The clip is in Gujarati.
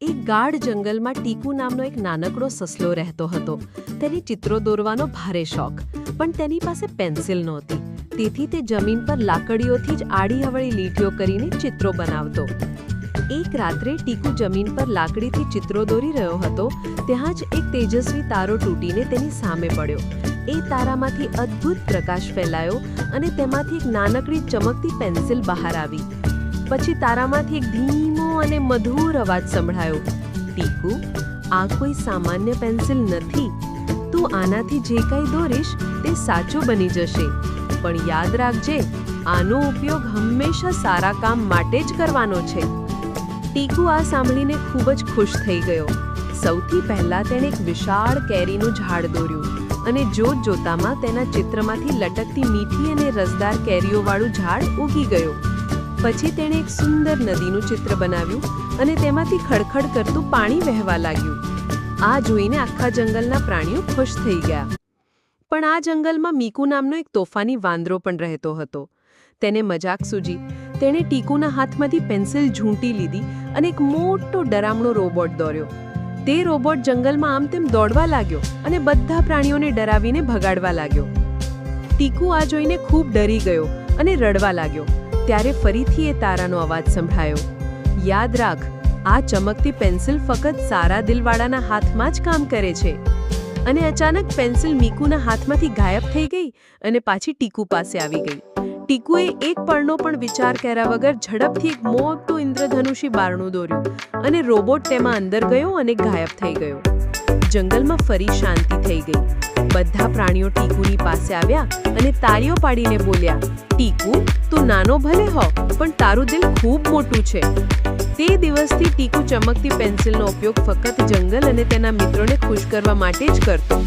એક ગાઢ જંગલમાં ટીકુ નામનો એક નાનકડો સસલો રહેતો હતો. તેને ચિત્રો દોરવાનો ભારે શોખ, પણ તેની પાસે પેન્સિલ નહોતી. તેથી તે જમીન પર લાકડીઓથી જ આડીઅવળી લીટીઓ કરીને ચિત્રો બનાવતો. એક રાત્રે ટીકુ જમીન પર લાકડીથી ચિત્રો દોરી રહ્યો હતો. ત્યાં જ એક તેજસ્વી તારો તૂટીને તેની સામે પડ્યો. એ તારામાંથી અદ્ભુત પ્રકાશ ફેલાયો અને તેમાંથી એક નાનકડી ચમકતી પેન્સિલ બહાર આવી. પછી તારામાંથી એક ધીમો અને મધુર અવાજ સંભળાયો. ટીકુ, આ કોઈ સામાન્ય પેન્સિલ નથી. તું આનાથી જે કંઈ દોરીશ તે સાચું બની જશે. પણ યાદ રાખજે, આનો ઉપયોગ હંમેશા સારા કામ માટે જ કરવાનો છે. ટીકુ આ સાંભળીને ખૂબ જ ખુશ થઈ ગયો. સૌથી પહેલા તેણે એક વિશાળ કેરીનું ઝાડ દોર્યું અને જોતજોતામાં તેના ચિત્રમાંથી લટકતી મીઠી અને રસદાર કેરીઓવાળું ઝાડ ઉગી ગયું. પછી તેણે એક સુંદર નદીનું ચિત્ર બનાવ્યું અને તેમાંથી ખડખડ કરતું પાણી વહેવા લાગ્યું. આ જોઈને આખા જંગલના પ્રાણીઓ ખુશ થઈ ગયા. પણ આ જંગલમાં મીકુ નામનો એક તોફાની વાંદરો પણ રહેતો હતો. તેને મજાક સૂજી. તેણે ટીકુના હાથમાંથી પેન્સિલ ઝૂંટી લીધી અને એક મોટો ડરામણો રોબોટ દોર્યો. તે રોબોટ જંગલમાં આમ તેમ દોડવા લાગ્યો અને બધા પ્રાણીઓને ડરાવીને ભગાડવા લાગ્યો. ટીકુ આ જોઈને ખૂબ ડરી ગયો અને રડવા લાગ્યો. ત્યારે ફરીથી એ તારાનો અવાજ સંભળાયો. યાદ રાખ, આ ચમકતી પેન્સિલ ફક્ત સારા દિલવાળાના હાથમાં જ કામ કરે છે. અને અચાનક પેન્સિલ મીકુના હાથમાંથી ગાયબ થઈ ગઈ અને પાછી ટીકુ પાસે આવી ગઈ. ટીકુએ એક પળનો પણ વિચાર કર્યા વગર ઝડપથી એક મોટું ઇન્દ્રધનુષી બારણું દોર્યું અને રોબોટ તેમાં અંદર ગયો અને ગાયબ થઈ ગયો. જંગલમાં ફરી શાંતિ થઈ ગઈ. બધા પ્રાણીઓ ટીકુની પાસે આવ્યા અને તાળીઓ પાડીને બોલ્યા, ટીકુ, તું નાનો ભલે હો, પણ તારું દિલ ખૂબ મોટું છે. તે દિવસથી ટીકુ ચમકતી પેન્સિલનો ઉપયોગ ફક્ત જંગલ અને તેના મિત્રોને ખુશ કરવા માટે જ કરતો.